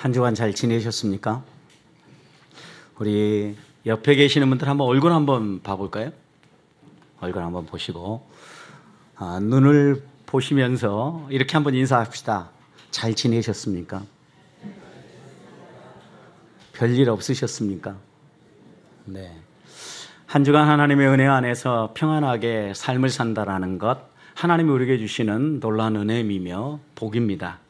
한 주간 잘 지내셨습니까? 우리 옆에 계시는 분들 한번 얼굴 한번 봐볼까요? 얼굴 한번 보시고 눈을 보시면서 이렇게 한번 인사합시다. 잘 지내셨습니까? 별일 없으셨습니까? 네. 한 주간 하나님의 은혜 안에서 평안하게 삶을 산다라는 것, 하나님이 우리에게 주시는 놀라운 은혜이며 복입니다.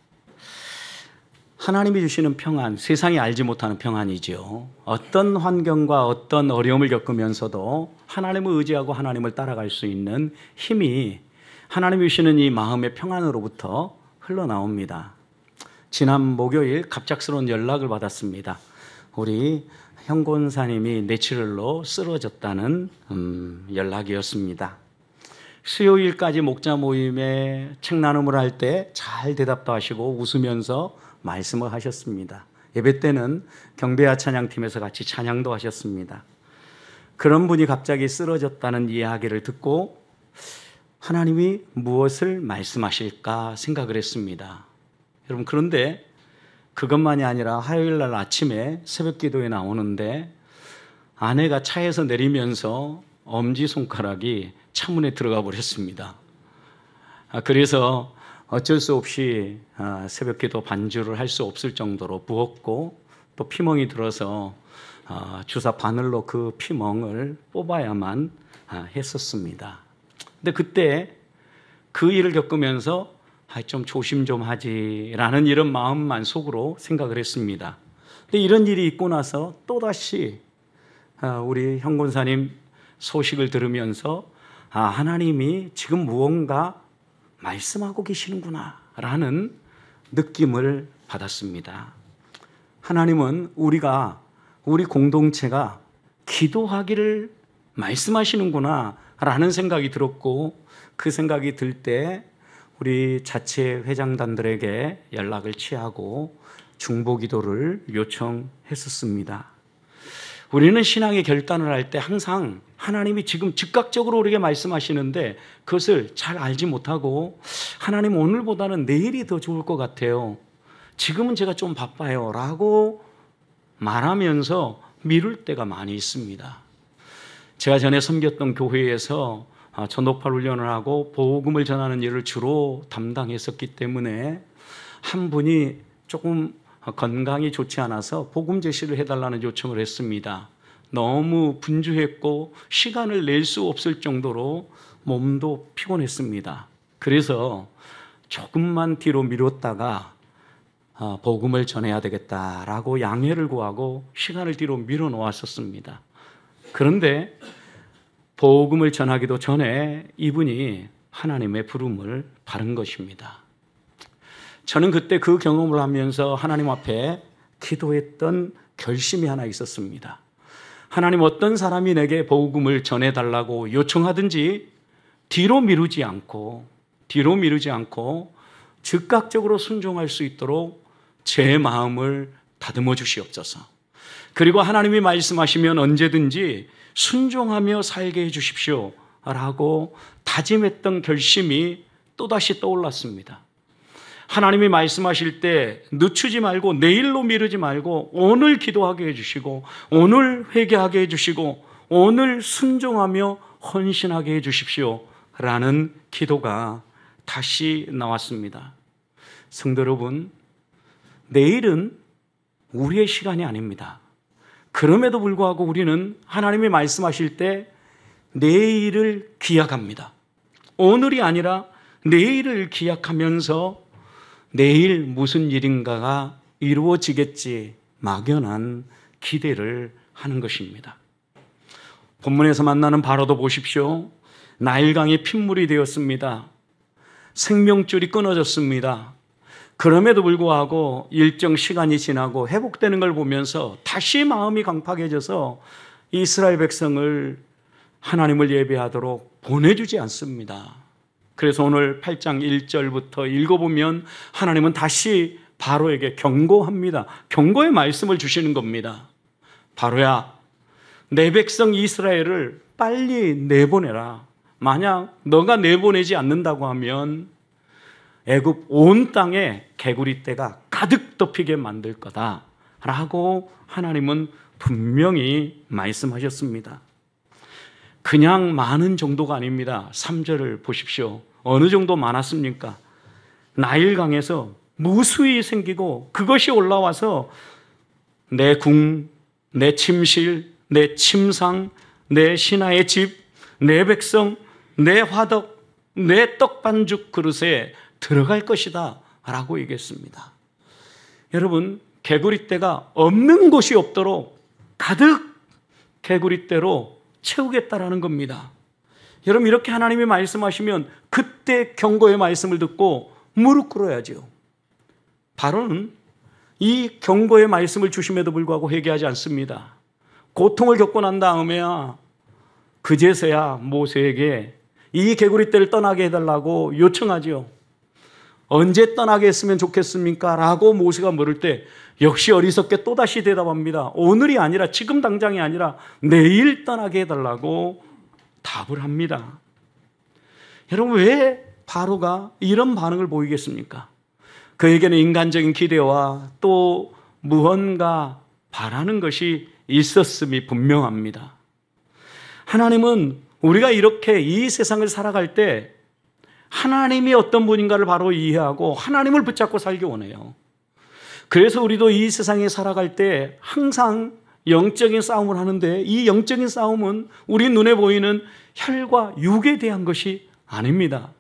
하나님이 주시는 평안, 세상이 알지 못하는 평안이죠. 어떤 환경과 어떤 어려움을 겪으면서도 하나님을 의지하고 하나님을 따라갈 수 있는 힘이 하나님이 주시는 이 마음의 평안으로부터 흘러나옵니다. 지난 목요일 갑작스러운 연락을 받았습니다. 우리 형권사님이 뇌출혈로 쓰러졌다는 연락이었습니다. 수요일까지 목자 모임에 책 나눔을 할 때 잘 대답도 하시고 웃으면서 말씀을 하셨습니다. 예배 때는 경배와 찬양팀에서 같이 찬양도 하셨습니다. 그런 분이 갑자기 쓰러졌다는 이야기를 듣고 하나님이 무엇을 말씀하실까 생각을 했습니다. 여러분, 그런데 그것만이 아니라 화요일 날 아침에 새벽 기도에 나오는데 아내가 차에서 내리면서 엄지손가락이 차문에 들어가 버렸습니다. 그래서 어쩔 수 없이 새벽 기도 반주를 할 수 없을 정도로 부었고 또 피멍이 들어서 주사 바늘로 그 피멍을 뽑아야만 했었습니다. 근데 그때 그 일을 겪으면서 좀 조심 좀 하지라는 이런 마음만 속으로 생각을 했습니다. 근데 이런 일이 있고 나서 또다시 우리 형권사님 소식을 들으면서 하나님이 지금 무언가 말씀하고 계시는구나 라는 느낌을 받았습니다. 하나님은 우리 공동체가 기도하기를 말씀하시는구나 라는 생각이 들었고, 그 생각이 들 때 우리 자체 회장단들에게 연락을 취하고 중보기도를 요청했었습니다. 우리는 신앙의 결단을 할 때 항상 하나님이 지금 즉각적으로 우리에게 말씀하시는데 그것을 잘 알지 못하고 하나님 오늘보다는 내일이 더 좋을 것 같아요, 지금은 제가 좀 바빠요 라고 말하면서 미룰 때가 많이 있습니다. 제가 전에 섬겼던 교회에서 전도파 훈련을 하고 복음을 전하는 일을 주로 담당했었기 때문에 한 분이 조금 건강이 좋지 않아서 복음 제시를 해달라는 요청을 했습니다. 너무 분주했고 시간을 낼 수 없을 정도로 몸도 피곤했습니다. 그래서 조금만 뒤로 미뤘다가 복음을 전해야 되겠다라고 양해를 구하고 시간을 뒤로 미뤄 놓았었습니다. 그런데 복음을 전하기도 전에 이분이 하나님의 부름을 받은 것입니다. 저는 그때 그 경험을 하면서 하나님 앞에 기도했던 결심이 하나 있었습니다. 하나님, 어떤 사람이 내게 복음을 전해달라고 요청하든지 뒤로 미루지 않고 즉각적으로 순종할 수 있도록 제 마음을 다듬어 주시옵소서. 그리고 하나님이 말씀하시면 언제든지 순종하며 살게 해 주십시오 라고 다짐했던 결심이 또다시 떠올랐습니다. 하나님이 말씀하실 때 늦추지 말고 내일로 미루지 말고 오늘 기도하게 해주시고 오늘 회개하게 해주시고 오늘 순종하며 헌신하게 해주십시오 라는 기도가 다시 나왔습니다. 성도 여러분, 내일은 우리의 시간이 아닙니다. 그럼에도 불구하고 우리는 하나님이 말씀하실 때 내일을 기약합니다. 오늘이 아니라 내일을 기약하면서 내일 무슨 일인가가 이루어지겠지 막연한 기대를 하는 것입니다. 본문에서 만나는 바로도 보십시오. 나일강이 핏물이 되었습니다. 생명줄이 끊어졌습니다. 그럼에도 불구하고 일정 시간이 지나고 회복되는 걸 보면서 다시 마음이 강팍해져서 이스라엘 백성을 하나님을 예배하도록 보내주지 않습니다. 그래서 오늘 8장 1절부터 읽어보면 하나님은 다시 바로에게 경고합니다. 경고의 말씀을 주시는 겁니다. 바로야, 내 백성 이스라엘을 빨리 내보내라. 만약 너가 내보내지 않는다고 하면 애굽 온 땅에 개구리 떼가 가득 덮이게 만들 거다라고 하나님은 분명히 말씀하셨습니다. 그냥 많은 정도가 아닙니다. 3절을 보십시오. 어느 정도 많았습니까? 나일강에서 무수히 생기고 그것이 올라와서 내 궁, 내 침실, 내 침상, 내 신하의 집, 내 백성, 내 화덕, 내 떡반죽 그릇에 들어갈 것이다 라고 얘기했습니다. 여러분, 개구리떼가 없는 곳이 없도록 가득 개구리떼로 채우겠다라는 겁니다. 여러분, 이렇게 하나님이 말씀하시면 그때 경고의 말씀을 듣고 무릎 꿇어야죠. 바로는 이 경고의 말씀을 주심에도 불구하고 회개하지 않습니다. 고통을 겪고 난 다음에야 그제서야 모세에게 이 개구리떼를 떠나게 해달라고 요청하죠. 언제 떠나게 했으면 좋겠습니까? 라고 모세가 물을 때 역시 어리석게 또다시 대답합니다. 오늘이 아니라, 지금 당장이 아니라 내일 떠나게 해달라고 답을 합니다. 여러분, 왜 바로가 이런 반응을 보이겠습니까? 그에게는 인간적인 기대와 또 무언가 바라는 것이 있었음이 분명합니다. 하나님은 우리가 이렇게 이 세상을 살아갈 때 하나님이 어떤 분인가를 바로 이해하고 하나님을 붙잡고 살기 원해요. 그래서 우리도 이 세상에 살아갈 때 항상 영적인 싸움을 하는데, 이 영적인 싸움은 우리 눈에 보이는 혈과 육에 대한 것이 아닙니다.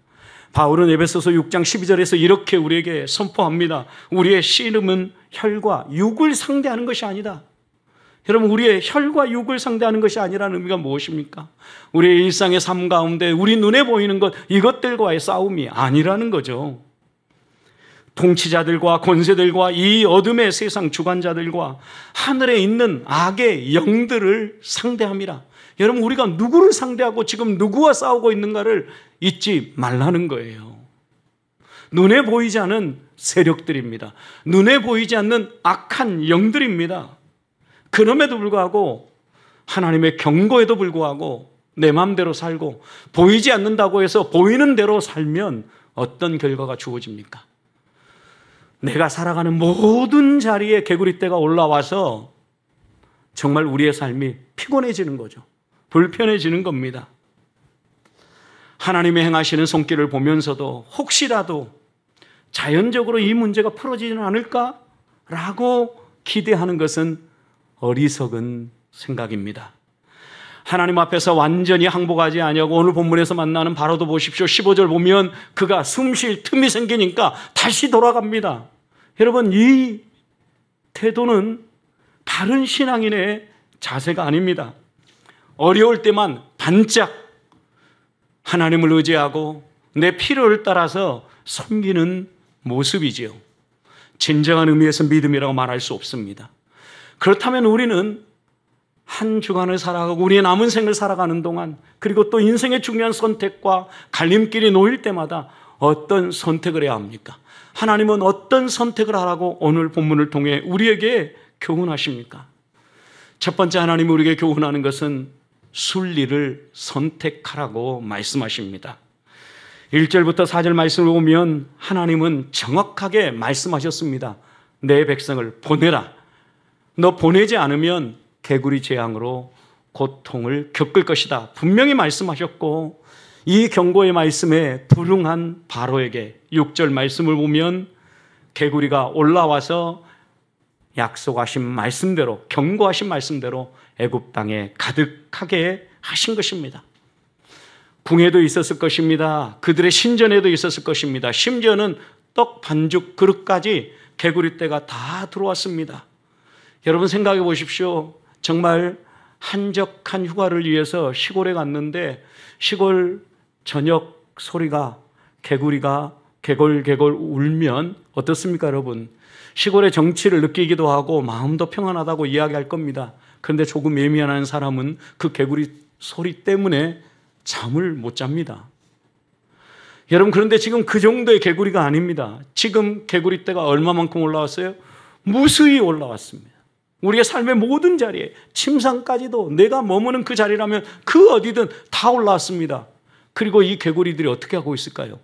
바울은 에베소서 6장 12절에서 이렇게 우리에게 선포합니다. 우리의 씨름은 혈과 육을 상대하는 것이 아니다. 여러분, 우리의 혈과 육을 상대하는 것이 아니라는 의미가 무엇입니까? 우리의 일상의 삶 가운데 우리 눈에 보이는 것, 이것들과의 싸움이 아니라는 거죠. 통치자들과 권세들과 이 어둠의 세상 주관자들과 하늘에 있는 악의 영들을 상대함이라. 여러분, 우리가 누구를 상대하고 지금 누구와 싸우고 있는가를 잊지 말라는 거예요. 눈에 보이지 않는 세력들입니다. 눈에 보이지 않는 악한 영들입니다. 그럼에도 불구하고, 하나님의 경고에도 불구하고 내 마음대로 살고 보이지 않는다고 해서 보이는 대로 살면 어떤 결과가 주어집니까? 내가 살아가는 모든 자리에 개구리떼가 올라와서 정말 우리의 삶이 피곤해지는 거죠. 불편해지는 겁니다. 하나님의 행하시는 손길을 보면서도 혹시라도 자연적으로 이 문제가 풀어지지는 않을까라고 기대하는 것은 어리석은 생각입니다. 하나님 앞에서 완전히 항복하지 아니하고 오늘 본문에서 만나는 바로도 보십시오. 15절 보면 그가 숨 쉴 틈이 생기니까 다시 돌아갑니다. 여러분, 이 태도는 바른 신앙인의 자세가 아닙니다. 어려울 때만 반짝 하나님을 의지하고 내 필요를 따라서 섬기는 모습이지요. 진정한 의미에서 믿음이라고 말할 수 없습니다. 그렇다면 우리는 한 주간을 살아가고 우리의 남은 생을 살아가는 동안, 그리고 또 인생의 중요한 선택과 갈림길이 놓일 때마다 어떤 선택을 해야 합니까? 하나님은 어떤 선택을 하라고 오늘 본문을 통해 우리에게 교훈하십니까? 첫 번째, 하나님이 우리에게 교훈하는 것은 순리를 선택하라고 말씀하십니다. 1절부터 4절 말씀을 보면 하나님은 정확하게 말씀하셨습니다. 내 백성을 보내라. 너 보내지 않으면 개구리 재앙으로 고통을 겪을 것이다. 분명히 말씀하셨고, 이 경고의 말씀에 불응한 바로에게 6절 말씀을 보면 개구리가 올라와서 약속하신 말씀대로, 경고하신 말씀대로 애굽 땅에 가득하게 하신 것입니다. 궁에도 있었을 것입니다. 그들의 신전에도 있었을 것입니다. 심지어는 떡 반죽 그릇까지 개구리떼가 다 들어왔습니다. 여러분, 생각해 보십시오. 정말 한적한 휴가를 위해서 시골에 갔는데 시골 저녁 소리가, 개구리가 개골개골 울면 어떻습니까, 여러분? 시골의 정취를 느끼기도 하고 마음도 평안하다고 이야기할 겁니다. 그런데 조금 예민한 사람은 그 개구리 소리 때문에 잠을 못 잡니다. 여러분, 그런데 지금 그 정도의 개구리가 아닙니다. 지금 개구리떼가 얼마만큼 올라왔어요? 무수히 올라왔습니다. 우리의 삶의 모든 자리에, 침상까지도 내가 머무는 그 자리라면 그 어디든 다 올라왔습니다. 그리고 이 개구리들이 어떻게 하고 있을까요?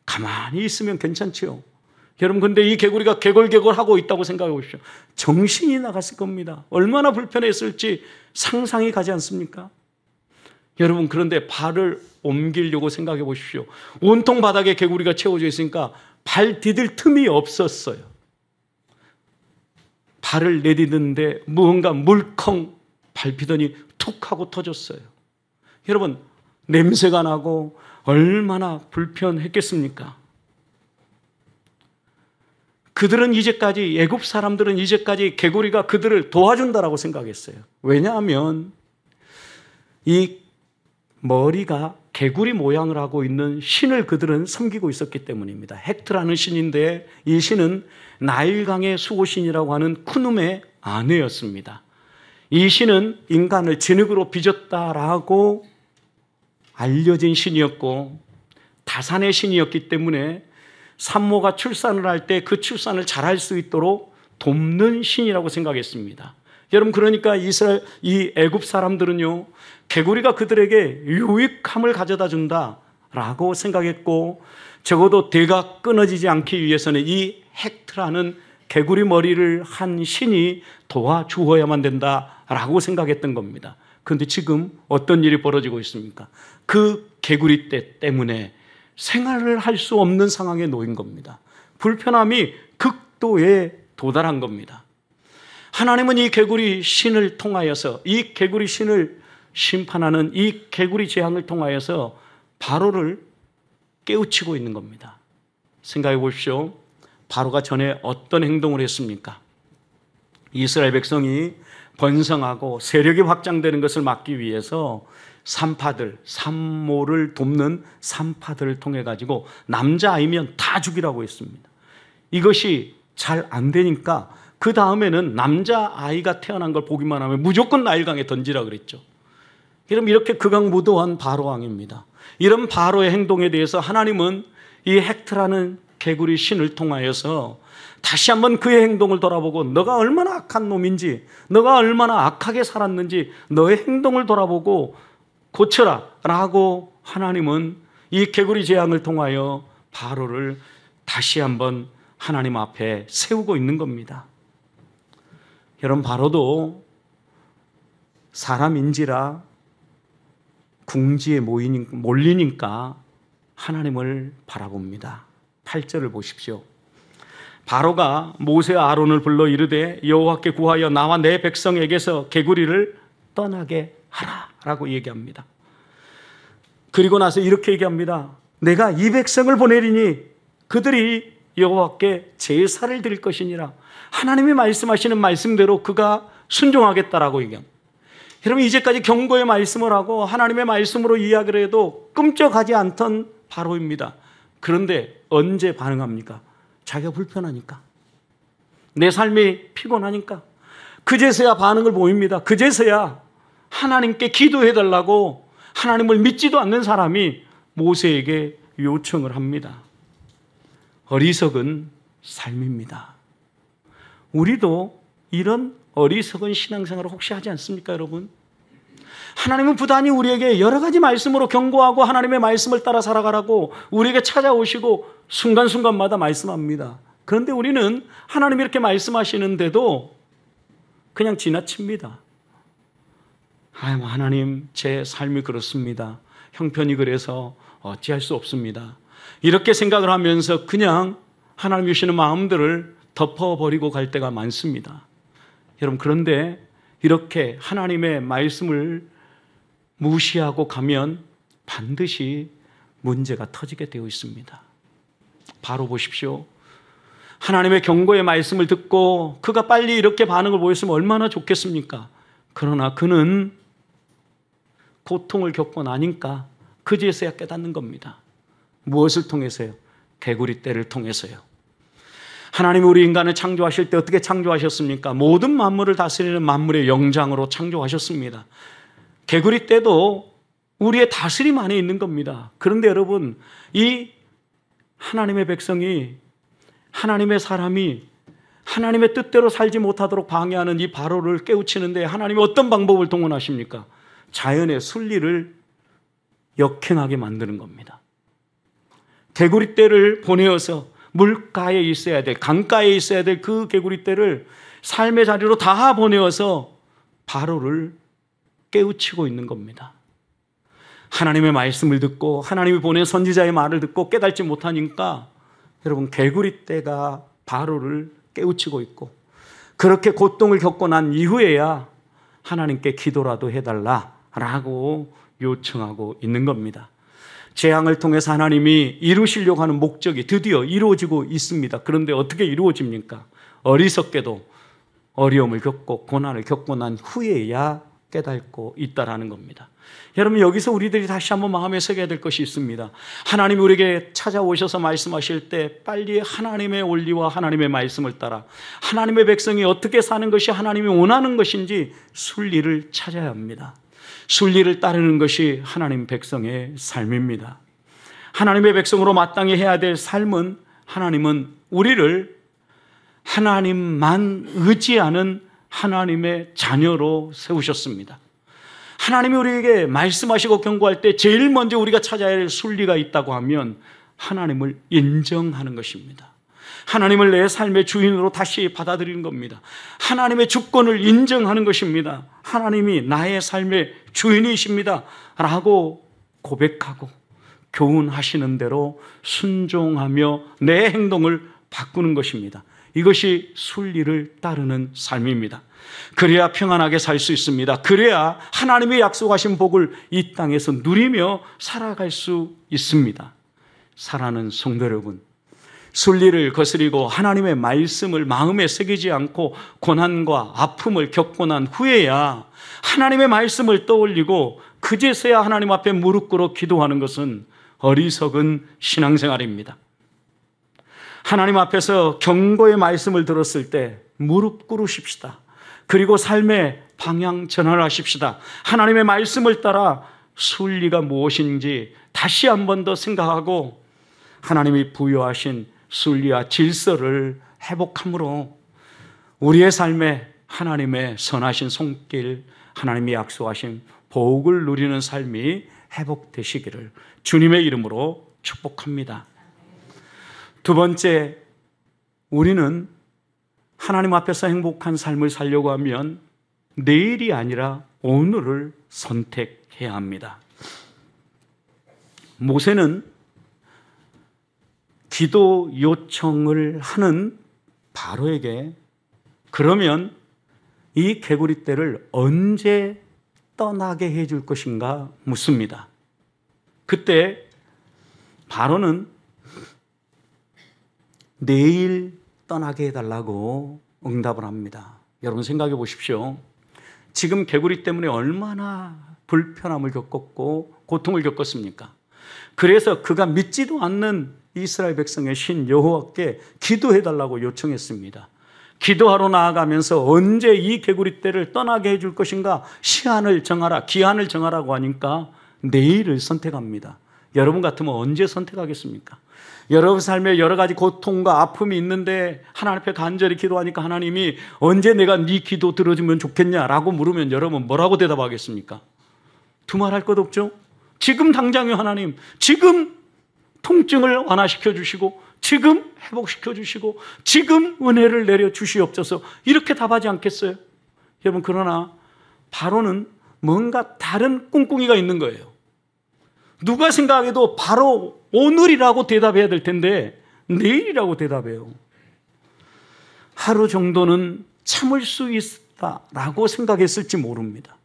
가만히 있으면 괜찮지요. 여러분, 근데 이 개구리가 개걸개걸하고 있다고 생각해 보십시오. 정신이 나갔을 겁니다. 얼마나 불편했을지 상상이 가지 않습니까? 여러분, 그런데 발을 옮기려고 생각해 보십시오. 온통 바닥에 개구리가 채워져 있으니까 발 디딜 틈이 없었어요. 발을 내디드는데 무언가 물컹 밟히더니 툭 하고 터졌어요. 여러분, 냄새가 나고 얼마나 불편했겠습니까? 그들은 이제까지, 애굽 사람들은 이제까지 개구리가 그들을 도와준다라고 생각했어요. 왜냐하면 이 머리가 개구리 모양을 하고 있는 신을 그들은 섬기고 있었기 때문입니다. 헥트라는 신인데 이 신은 나일강의 수호신이라고 하는 쿠눔의 아내였습니다. 이 신은 인간을 진흙으로 빚었다라고 알려진 신이었고 다산의 신이었기 때문에 산모가 출산을 할 때 그 출산을 잘할 수 있도록 돕는 신이라고 생각했습니다. 여러분, 그러니까 이 애굽 사람들은요, 개구리가 그들에게 유익함을 가져다 준다라고 생각했고, 적어도 대가 끊어지지 않기 위해서는 이 헥트라는 개구리 머리를 한 신이 도와주어야만 된다라고 생각했던 겁니다. 그런데 지금 어떤 일이 벌어지고 있습니까? 그 개구리 떼 때문에 생활을 할 수 없는 상황에 놓인 겁니다. 불편함이 극도에 도달한 겁니다. 하나님은 이 개구리 신을 통하여서, 이 개구리 신을 심판하는 이 개구리 재앙을 통하여서 바로를 깨우치고 있는 겁니다. 생각해 보십시오. 바로가 전에 어떤 행동을 했습니까? 이스라엘 백성이 번성하고 세력이 확장되는 것을 막기 위해서 산파들, 산모를 돕는 산파들을 통해 가지고 남자아이면 다 죽이라고 했습니다. 이것이 잘 안 되니까 그 다음에는 남자아이가 태어난 걸 보기만 하면 무조건 나일강에 던지라 그랬죠. 그럼 이렇게 극악무도한 바로 왕입니다. 이런 바로의 행동에 대해서 하나님은 이 헥트라는 개구리 신을 통하여서 다시 한번 그의 행동을 돌아보고 너가 얼마나 악한 놈인지, 너가 얼마나 악하게 살았는지 너의 행동을 돌아보고 고쳐라 라고 하나님은 이 개구리 재앙을 통하여 바로를 다시 한번 하나님 앞에 세우고 있는 겁니다. 여러분, 바로도 사람인지라 궁지에 몰리니까 하나님을 바라봅니다. 8절을 보십시오. 바로가 모세와 아론을 불러 이르되 여호와께 구하여 나와 내 백성에게서 개구리를 떠나게 하라 라고 얘기합니다. 그리고 나서 이렇게 얘기합니다. 내가 이 백성을 보내리니 그들이 여호와께 제사를 드릴 것이니라. 하나님이 말씀하시는 말씀대로 그가 순종하겠다라고 얘기합니다. 여러분, 이제까지 경고의 말씀을 하고 하나님의 말씀으로 이야기를 해도 끔찍하지 않던 바로입니다. 그런데 언제 반응합니까? 자기가 불편하니까, 내 삶이 피곤하니까 그제서야 반응을 보입니다. 그제서야 하나님께 기도해달라고 하나님을 믿지도 않는 사람이 모세에게 요청을 합니다. 어리석은 삶입니다. 우리도 이런 어리석은 신앙생활을 혹시 하지 않습니까, 여러분? 하나님은 부단히 우리에게 여러 가지 말씀으로 경고하고 하나님의 말씀을 따라 살아가라고 우리에게 찾아오시고 순간순간마다 말씀합니다. 그런데 우리는 하나님이 이렇게 말씀하시는데도 그냥 지나칩니다. 하나님, 제 삶이 그렇습니다. 형편이 그래서 어찌할 수 없습니다. 이렇게 생각을 하면서 그냥 하나님 주시는 마음들을 덮어버리고 갈 때가 많습니다. 여러분, 그런데 이렇게 하나님의 말씀을 무시하고 가면 반드시 문제가 터지게 되어 있습니다. 바로 보십시오. 하나님의 경고의 말씀을 듣고 그가 빨리 이렇게 반응을 보였으면 얼마나 좋겠습니까? 그러나 그는 고통을 겪고 나니까 그제서야 깨닫는 겁니다. 무엇을 통해서요? 개구리 떼를 통해서요. 하나님이 우리 인간을 창조하실 때 어떻게 창조하셨습니까? 모든 만물을 다스리는 만물의 영장으로 창조하셨습니다. 개구리 떼도 우리의 다스림 안에 있는 겁니다. 그런데 여러분, 이 하나님의 백성이, 하나님의 사람이 하나님의 뜻대로 살지 못하도록 방해하는 이 바로를 깨우치는데 하나님이 어떤 방법을 동원하십니까? 자연의 순리를 역행하게 만드는 겁니다. 개구리 떼를 보내어서 물가에 있어야 될, 강가에 있어야 될 그 개구리떼를 삶의 자리로 다 보내어서 바로를 깨우치고 있는 겁니다. 하나님의 말씀을 듣고 하나님이 보낸 선지자의 말을 듣고 깨닫지 못하니까 여러분, 개구리떼가 바로를 깨우치고 있고, 그렇게 고통을 겪고 난 이후에야 하나님께 기도라도 해달라라고 요청하고 있는 겁니다. 재앙을 통해서 하나님이 이루시려고 하는 목적이 드디어 이루어지고 있습니다. 그런데 어떻게 이루어집니까? 어리석게도 어려움을 겪고 고난을 겪고 난 후에야 깨닫고 있다라는 겁니다. 여러분, 여기서 우리들이 다시 한번 마음에 새겨야 될 것이 있습니다. 하나님이 우리에게 찾아오셔서 말씀하실 때 빨리 하나님의 원리와 하나님의 말씀을 따라 하나님의 백성이 어떻게 사는 것이 하나님이 원하는 것인지 순리를 찾아야 합니다. 순리를 따르는 것이 하나님 백성의 삶입니다. 하나님의 백성으로 마땅히 해야 될 삶은, 하나님은 우리를 하나님만 의지하는 하나님의 자녀로 세우셨습니다. 하나님이 우리에게 말씀하시고 경고할 때 제일 먼저 우리가 찾아야 할 순리가 있다고 하면 하나님을 인정하는 것입니다. 하나님을 내 삶의 주인으로 다시 받아들이는 겁니다. 하나님의 주권을 인정하는 것입니다. 하나님이 나의 삶의 주인이십니다 라고 고백하고 교훈하시는 대로 순종하며 내 행동을 바꾸는 것입니다. 이것이 순리를 따르는 삶입니다. 그래야 평안하게 살 수 있습니다. 그래야 하나님이 약속하신 복을 이 땅에서 누리며 살아갈 수 있습니다. 사랑하는 성도 여러분, 순리를 거스리고 하나님의 말씀을 마음에 새기지 않고 고난과 아픔을 겪고 난 후에야 하나님의 말씀을 떠올리고 그제서야 하나님 앞에 무릎 꿇어 기도하는 것은 어리석은 신앙생활입니다. 하나님 앞에서 경고의 말씀을 들었을 때 무릎 꿇으십시다. 그리고 삶의 방향 전환을 하십시다. 하나님의 말씀을 따라 순리가 무엇인지 다시 한 번 더 생각하고 하나님이 부여하신 순리와 질서를 회복함으로 우리의 삶에 하나님의 선하신 손길, 하나님이 약속하신 복을 누리는 삶이 회복되시기를 주님의 이름으로 축복합니다. 두 번째, 우리는 하나님 앞에서 행복한 삶을 살려고 하면 내일이 아니라 오늘을 선택해야 합니다. 모세는 기도 요청을 하는 바로에게 그러면 이 개구리떼를 언제 떠나게 해줄 것인가 묻습니다. 그때 바로는 내일 떠나게 해달라고 응답을 합니다. 여러분 생각해 보십시오. 지금 개구리 때문에 얼마나 불편함을 겪었고 고통을 겪었습니까? 그래서 그가 믿지도 않는 이스라엘 백성의 신 여호와께 기도해달라고 요청했습니다. 기도하러 나아가면서 언제 이 개구리떼를 떠나게 해줄 것인가 시한을 정하라, 기한을 정하라고 하니까 내일을 선택합니다. 여러분 같으면 언제 선택하겠습니까? 여러분 삶에 여러 가지 고통과 아픔이 있는데 하나님 앞에 간절히 기도하니까 하나님이 언제 내가 네 기도 들어주면 좋겠냐라고 물으면 여러분 뭐라고 대답하겠습니까? 두말할 것 없죠? 지금 당장요 하나님, 지금 통증을 완화시켜 주시고 지금 회복시켜 주시고 지금 은혜를 내려 주시옵소서, 이렇게 답하지 않겠어요? 여러분, 그러나 바로는 뭔가 다른 꿍꿍이가 있는 거예요. 누가 생각해도 바로 오늘이라고 대답해야 될 텐데 내일이라고 대답해요. 하루 정도는 참을 수 있다라고 생각했을지 모릅니다.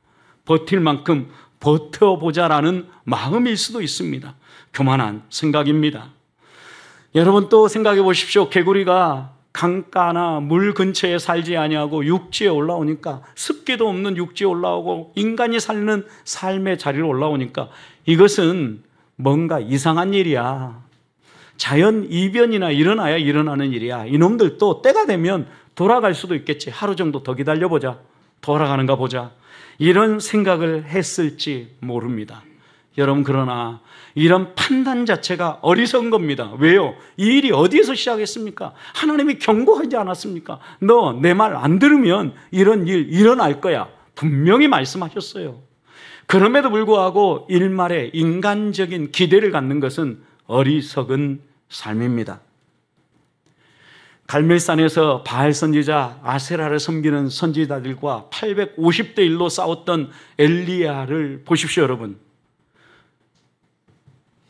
버틸 만큼 버텨보자라는 마음일 수도 있습니다. 교만한 생각입니다. 여러분 또 생각해 보십시오. 개구리가 강가나 물 근처에 살지 아니하고 육지에 올라오니까, 습기도 없는 육지에 올라오고 인간이 사는 삶의 자리로 올라오니까 이것은 뭔가 이상한 일이야, 자연 이변이나 일어나야 일어나는 일이야, 이놈들도 때가 되면 돌아갈 수도 있겠지, 하루 정도 더 기다려보자, 돌아가는가 보자, 이런 생각을 했을지 모릅니다. 여러분, 그러나 이런 판단 자체가 어리석은 겁니다. 왜요? 이 일이 어디에서 시작했습니까? 하나님이 경고하지 않았습니까? 너 내 말 안 들으면 이런 일 일어날 거야, 분명히 말씀하셨어요. 그럼에도 불구하고 일말의 인간적인 기대를 갖는 것은 어리석은 삶입니다. 갈멜산에서 바알 선지자 아세라를 섬기는 선지자들과 850대 1로 싸웠던 엘리야를 보십시오, 여러분.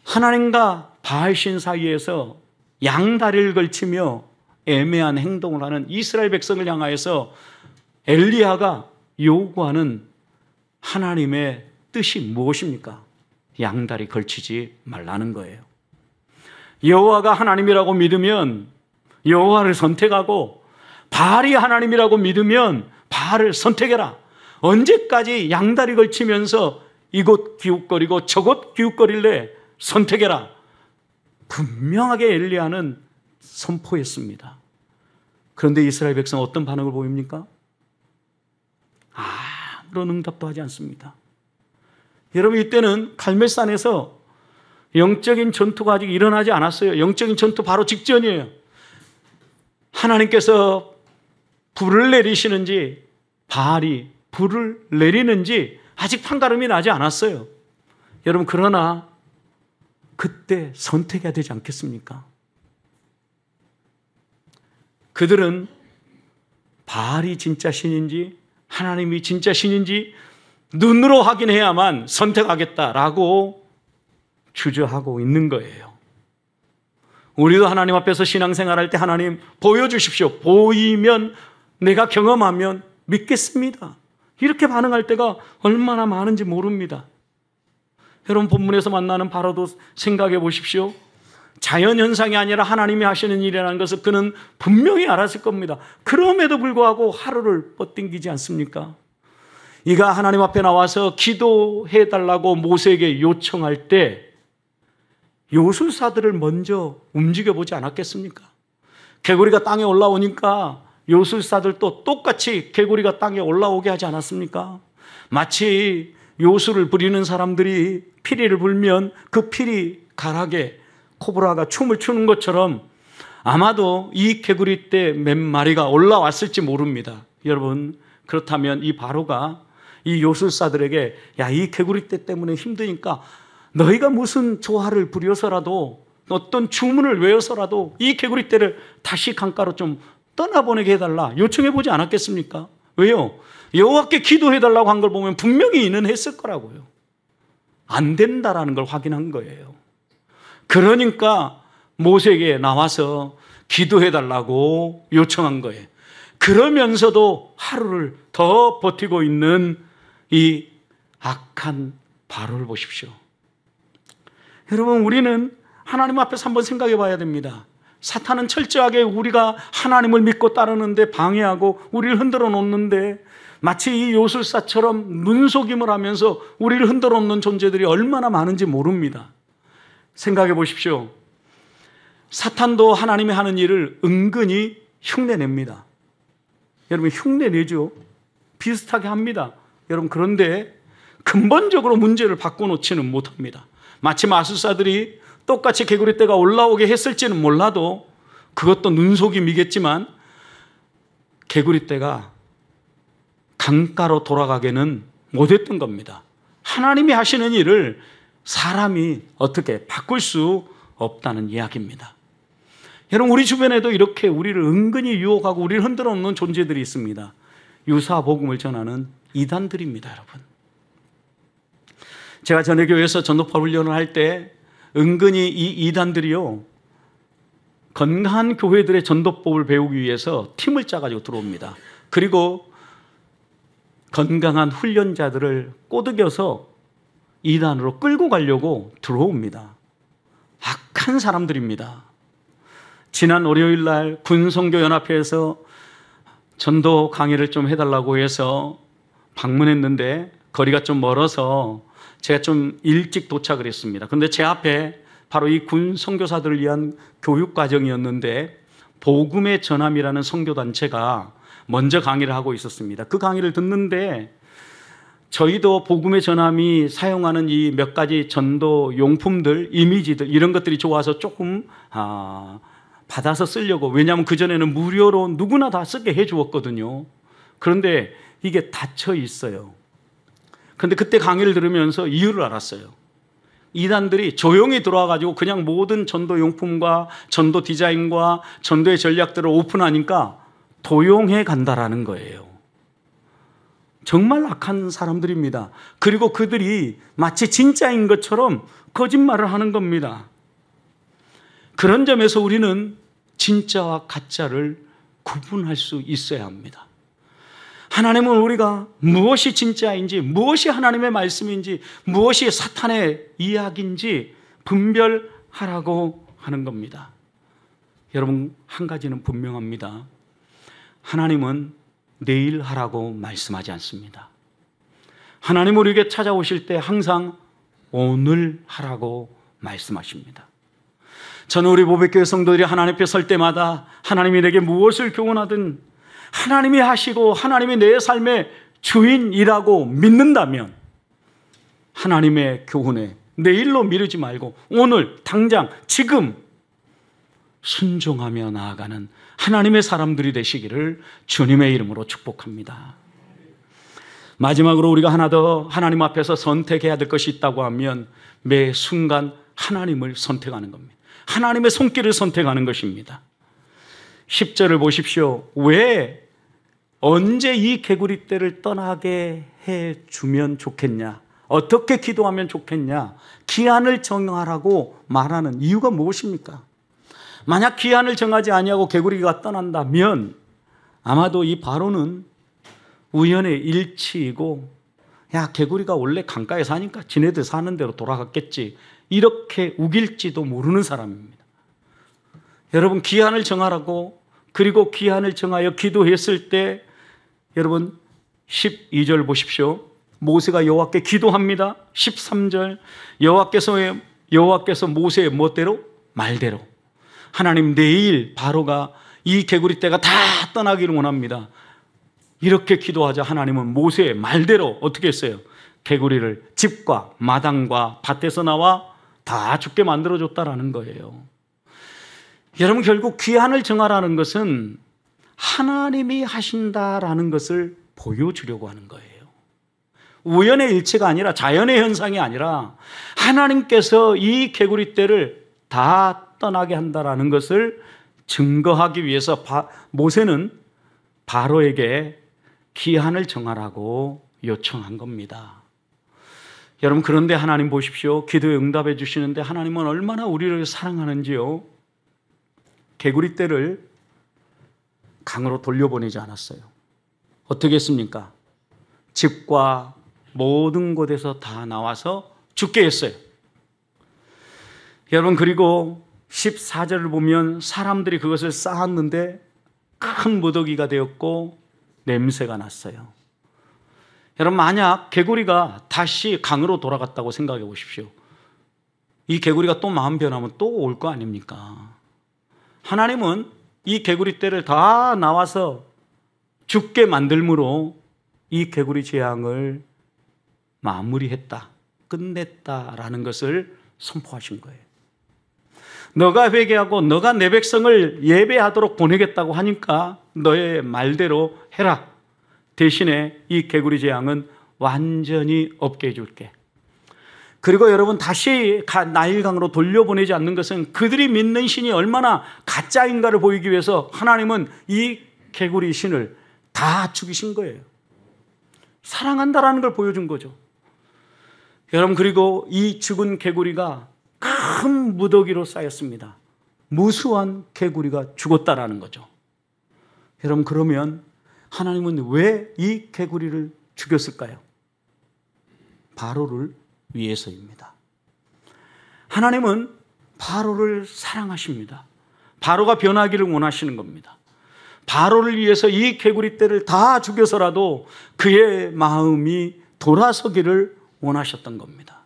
하나님과 바알신 사이에서 양다리를 걸치며 애매한 행동을 하는 이스라엘 백성을 향하여서 엘리야가 요구하는 하나님의 뜻이 무엇입니까? 양다리 걸치지 말라는 거예요. 여호와가 하나님이라고 믿으면 여호와를 선택하고, 바알이 하나님이라고 믿으면 바알을 선택해라. 언제까지 양다리 걸치면서 이곳 기웃거리고 저곳 기웃거릴래? 선택해라. 분명하게 엘리야는 선포했습니다. 그런데 이스라엘 백성 어떤 반응을 보입니까? 아무런 응답도 하지 않습니다. 여러분, 이때는 갈멜산에서 영적인 전투가 아직 일어나지 않았어요. 영적인 전투 바로 직전이에요. 하나님께서 불을 내리시는지 바알이 불을 내리는지 아직 판가름이 나지 않았어요. 여러분, 그러나 그때 선택해야 되지 않겠습니까? 그들은 바알이 진짜 신인지 하나님이 진짜 신인지 눈으로 확인해야만 선택하겠다라고 주저하고 있는 거예요. 우리도 하나님 앞에서 신앙생활할 때 하나님 보여주십시오. 보이면 내가 경험하면 믿겠습니다. 이렇게 반응할 때가 얼마나 많은지 모릅니다. 여러분, 본문에서 만나는 바로도 생각해 보십시오. 자연현상이 아니라 하나님이 하시는 일이라는 것을 그는 분명히 알았을 겁니다. 그럼에도 불구하고 하루를 뻗당기지 않습니까? 이가 하나님 앞에 나와서 기도해 달라고 모세에게 요청할 때 요술사들을 먼저 움직여보지 않았겠습니까? 개구리가 땅에 올라오니까 요술사들도 똑같이 개구리가 땅에 올라오게 하지 않았습니까? 마치 요술을 부리는 사람들이 피리를 불면 그 피리 가락에 코브라가 춤을 추는 것처럼 아마도 이 개구리 떼 몇 마리가 올라왔을지 모릅니다. 여러분, 그렇다면 이 바로가 이 요술사들에게, 야, 이 개구리 떼 때문에 힘드니까 너희가 무슨 조화를 부려서라도, 어떤 주문을 외워서라도 이 개구리 떼를 다시 강가로 좀 떠나보내게 해달라 요청해보지 않았겠습니까? 왜요? 여호와께 기도해달라고 한 걸 보면 분명히 이는 했을 거라고요. 안 된다라는 걸 확인한 거예요. 그러니까 모세에게 나와서 기도해달라고 요청한 거예요. 그러면서도 하루를 더 버티고 있는 이 악한 바로를 보십시오. 여러분, 우리는 하나님 앞에서 한번 생각해 봐야 됩니다. 사탄은 철저하게 우리가 하나님을 믿고 따르는데 방해하고 우리를 흔들어 놓는데, 마치 이 요술사처럼 눈속임을 하면서 우리를 흔들어 놓는 존재들이 얼마나 많은지 모릅니다. 생각해 보십시오. 사탄도 하나님이 하는 일을 은근히 흉내냅니다. 여러분, 흉내내죠. 비슷하게 합니다. 여러분, 그런데 근본적으로 문제를 바꿔놓지는 못합니다. 마치 마술사들이 똑같이 개구리떼가 올라오게 했을지는 몰라도 그것도 눈속임이겠지만 개구리떼가 강가로 돌아가게는 못했던 겁니다. 하나님이 하시는 일을 사람이 어떻게 바꿀 수 없다는 이야기입니다. 여러분, 우리 주변에도 이렇게 우리를 은근히 유혹하고 우리를 흔들어 놓는 존재들이 있습니다. 유사 복음을 전하는 이단들입니다. 여러분, 제가 전에 교회에서 전도파 훈련을 할 때 은근히 이 이단들이요, 건강한 교회들의 전도법을 배우기 위해서 팀을 짜가지고 들어옵니다. 그리고 건강한 훈련자들을 꼬드겨서 이단으로 끌고 가려고 들어옵니다. 악한 사람들입니다. 지난 월요일 날 군선교연합회에서 전도 강의를 좀 해달라고 해서 방문했는데 거리가 좀 멀어서 제가 좀 일찍 도착을 했습니다. 그런데 제 앞에 바로 이 군 선교사들을 위한 교육 과정이었는데 복음의 전함이라는 선교단체가 먼저 강의를 하고 있었습니다. 그 강의를 듣는데 저희도 복음의 전함이 사용하는 이 몇 가지 전도 용품들, 이미지들 이런 것들이 좋아서 조금 받아서 쓰려고, 왜냐하면 그전에는 무료로 누구나 다 쓰게 해주었거든요. 그런데 이게 닫혀 있어요. 그런데 그때 강의를 들으면서 이유를 알았어요. 이단들이 조용히 들어와가지고 그냥 모든 전도 용품과 전도 디자인과 전도의 전략들을 오픈하니까 도용해 간다라는 거예요. 정말 악한 사람들입니다. 그리고 그들이 마치 진짜인 것처럼 거짓말을 하는 겁니다. 그런 점에서 우리는 진짜와 가짜를 구분할 수 있어야 합니다. 하나님은 우리가 무엇이 진짜인지, 무엇이 하나님의 말씀인지, 무엇이 사탄의 이야기인지 분별하라고 하는 겁니다. 여러분, 한 가지는 분명합니다. 하나님은 내일 하라고 말씀하지 않습니다. 하나님 우리에게 찾아오실 때 항상 오늘 하라고 말씀하십니다. 저는 우리 보배교회 성도들이 하나님 앞에 설 때마다 하나님이 내게 무엇을 교훈하든 하나님이 하시고 하나님이 내 삶의 주인이라고 믿는다면 하나님의 교훈에 내일로 미루지 말고 오늘 당장 지금 순종하며 나아가는 하나님의 사람들이 되시기를 주님의 이름으로 축복합니다. 마지막으로 우리가 하나 더 하나님 앞에서 선택해야 될 것이 있다고 하면 매 순간 하나님을 선택하는 겁니다. 하나님의 손길을 선택하는 것입니다. 10절을 보십시오. 왜 언제 이 개구리 떼를 떠나게 해주면 좋겠냐? 어떻게 기도하면 좋겠냐? 기한을 정하라고 말하는 이유가 무엇입니까? 만약 기한을 정하지 아니하고 개구리가 떠난다면 아마도 이 바로는 우연의 일치이고, 야, 개구리가 원래 강가에 사니까 지네들 사는 대로 돌아갔겠지, 이렇게 우길지도 모르는 사람입니다. 여러분, 기한을 정하라고, 그리고 기한을 정하여 기도했을 때 여러분 12절 보십시오. 모세가 여호와께 기도합니다. 13절 여호와께서 모세의 멋대로 말대로 하나님 내일 바로가 이 개구리 떼가 다 떠나기를 원합니다. 이렇게 기도하자 하나님은 모세의 말대로 어떻게 했어요? 개구리를 집과 마당과 밭에서 나와 다 죽게 만들어줬다라는 거예요. 여러분, 결국 기한을 정하라는 것은 하나님이 하신다라는 것을 보여주려고 하는 거예요. 우연의 일치가 아니라, 자연의 현상이 아니라 하나님께서 이 개구리 떼를 다 떠나게 한다라는 것을 증거하기 위해서 모세는 바로에게 기한을 정하라고 요청한 겁니다. 여러분, 그런데 하나님 보십시오. 기도에 응답해 주시는데 하나님은 얼마나 우리를 사랑하는지요. 개구리 떼를 강으로 돌려보내지 않았어요. 어떻게 했습니까? 집과 모든 곳에서 다 나와서 죽게 했어요. 여러분, 그리고 14절을 보면 사람들이 그것을 쌓았는데 큰 무더기가 되었고 냄새가 났어요. 여러분, 만약 개구리가 다시 강으로 돌아갔다고 생각해 보십시오. 이 개구리가 또 마음 변하면 또 올 거 아닙니까? 하나님은 이 개구리 떼를 다 나와서 죽게 만들므로 이 개구리 재앙을 마무리했다, 끝냈다라는 것을 선포하신 거예요. 너가 회개하고 너가 내 백성을 예배하도록 보내겠다고 하니까 너의 말대로 해라. 대신에 이 개구리 재앙은 완전히 없게 해줄게. 그리고 여러분, 다시 나일강으로 돌려보내지 않는 것은 그들이 믿는 신이 얼마나 가짜인가를 보이기 위해서 하나님은 이 개구리 신을 다 죽이신 거예요. 사랑한다라는 걸 보여준 거죠. 여러분, 그리고 이 죽은 개구리가 큰 무더기로 쌓였습니다. 무수한 개구리가 죽었다라는 거죠. 여러분, 그러면 하나님은 왜 이 개구리를 죽였을까요? 바로를 위해서입니다. 하나님은 바로를 사랑하십니다. 바로가 변하기를 원하시는 겁니다. 바로를 위해서 이 개구리 떼를 다 죽여서라도 그의 마음이 돌아서기를 원하셨던 겁니다.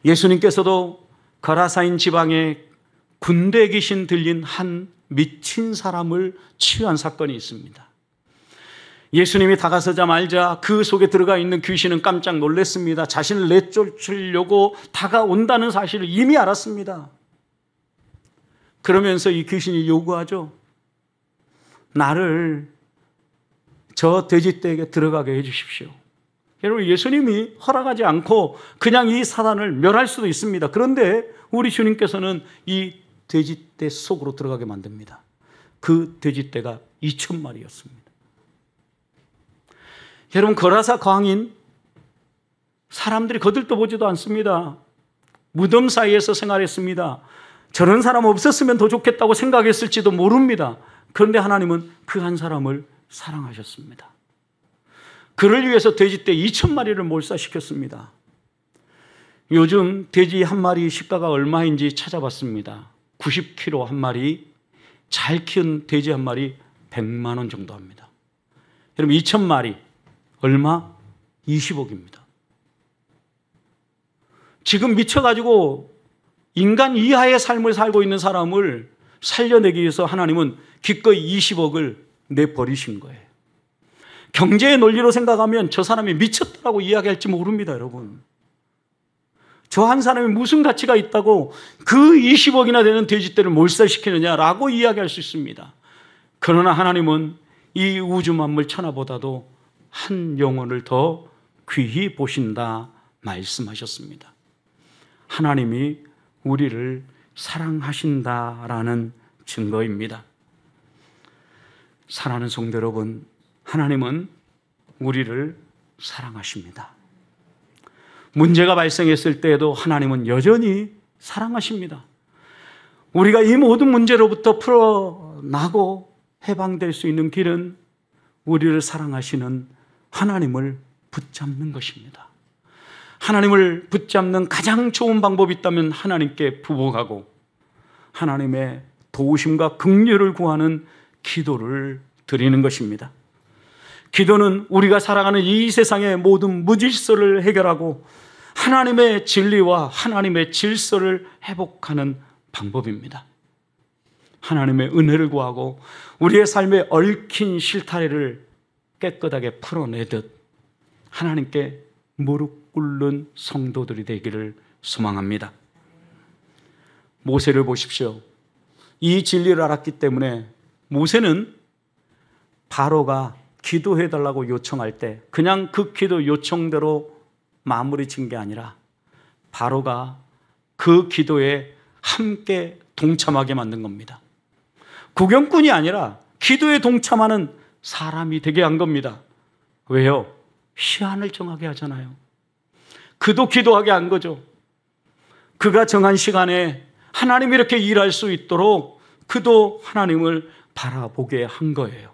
예수님께서도 거라사인 지방에 군대 귀신 들린 한 미친 사람을 치유한 사건이 있습니다. 예수님이 다가서자마자 그 속에 들어가 있는 귀신은 깜짝 놀랐습니다. 자신을 내쫓으려고 다가온다는 사실을 이미 알았습니다. 그러면서 이 귀신이 요구하죠. 나를 저 돼지떼에게 들어가게 해 주십시오. 여러분, 예수님이 허락하지 않고 그냥 이 사단을 멸할 수도 있습니다. 그런데 우리 주님께서는 이 돼지떼 속으로 들어가게 만듭니다. 그 돼지떼가 2,000마리였습니다. 여러분, 거라사 광인, 사람들이 거들떠보지도 않습니다. 무덤 사이에서 생활했습니다. 저런 사람 없었으면 더 좋겠다고 생각했을지도 모릅니다. 그런데 하나님은 그 한 사람을 사랑하셨습니다. 그를 위해서 돼지떼 2,000마리를 몰살시켰습니다. 요즘 돼지 한 마리 시가가 얼마인지 찾아봤습니다. 90kg 한 마리, 잘 키운 돼지 한 마리 100만 원 정도 합니다. 여러분, 2,000마리 얼마? 20억입니다. 지금 미쳐가지고 인간 이하의 삶을 살고 있는 사람을 살려내기 위해서 하나님은 기꺼이 20억을 내버리신 거예요. 경제의 논리로 생각하면 저 사람이 미쳤다고 이야기할지 모릅니다, 여러분. 저 한 사람이 무슨 가치가 있다고 그 20억이나 되는 돼지떼를 몰살시키느냐라고 이야기할 수 있습니다. 그러나 하나님은 이 우주 만물 천하보다도 한 영혼을 더 귀히 보신다 말씀하셨습니다. 하나님이 우리를 사랑하신다라는 증거입니다. 사랑하는 성도 여러분, 하나님은 우리를 사랑하십니다. 문제가 발생했을 때에도 하나님은 여전히 사랑하십니다. 우리가 이 모든 문제로부터 풀어나고 해방될 수 있는 길은 우리를 사랑하시는 하나님을 붙잡는 것입니다. 하나님을 붙잡는 가장 좋은 방법이 있다면 하나님께 부복하고 하나님의 도우심과 긍휼을 구하는 기도를 드리는 것입니다. 기도는 우리가 살아가는 이 세상의 모든 무질서를 해결하고 하나님의 진리와 하나님의 질서를 회복하는 방법입니다. 하나님의 은혜를 구하고 우리의 삶에 얽힌 실타래를 깨끗하게 풀어내듯 하나님께 무릎 꿇는 성도들이 되기를 소망합니다. 모세를 보십시오. 이 진리를 알았기 때문에 모세는 바로가 기도해달라고 요청할 때 그냥 그 기도 요청대로 마무리 진 게 아니라 바로가 그 기도에 함께 동참하게 만든 겁니다. 구경꾼이 아니라 기도에 동참하는 사람이 되게 한 겁니다. 왜요? 시한을 정하게 하잖아요. 그도 기도하게 한 거죠. 그가 정한 시간에 하나님이 이렇게 일할 수 있도록 그도 하나님을 바라보게 한 거예요.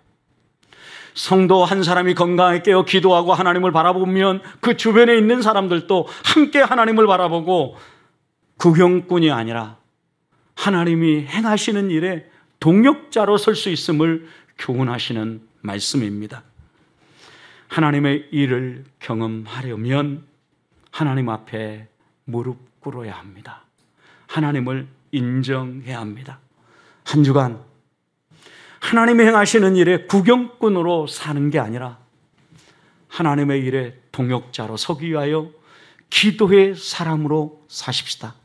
성도 한 사람이 건강하게 깨어 기도하고 하나님을 바라보면 그 주변에 있는 사람들도 함께 하나님을 바라보고 구경꾼이 아니라 하나님이 행하시는 일에 동역자로 설 수 있음을 교훈하시는 말씀입니다. 하나님의 일을 경험하려면 하나님 앞에 무릎 꿇어야 합니다. 하나님을 인정해야 합니다. 한 주간 하나님이 행하시는 일에 구경꾼으로 사는 게 아니라 하나님의 일에 동역자로 서기 위하여 기도의 사람으로 사십시다.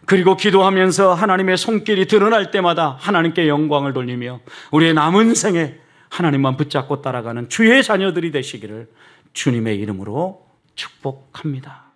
그리고 기도하면서 하나님의 손길이 드러날 때마다 하나님께 영광을 돌리며 우리의 남은 생에 하나님만 붙잡고 따라가는 주의 자녀들이 되시기를 주님의 이름으로 축복합니다.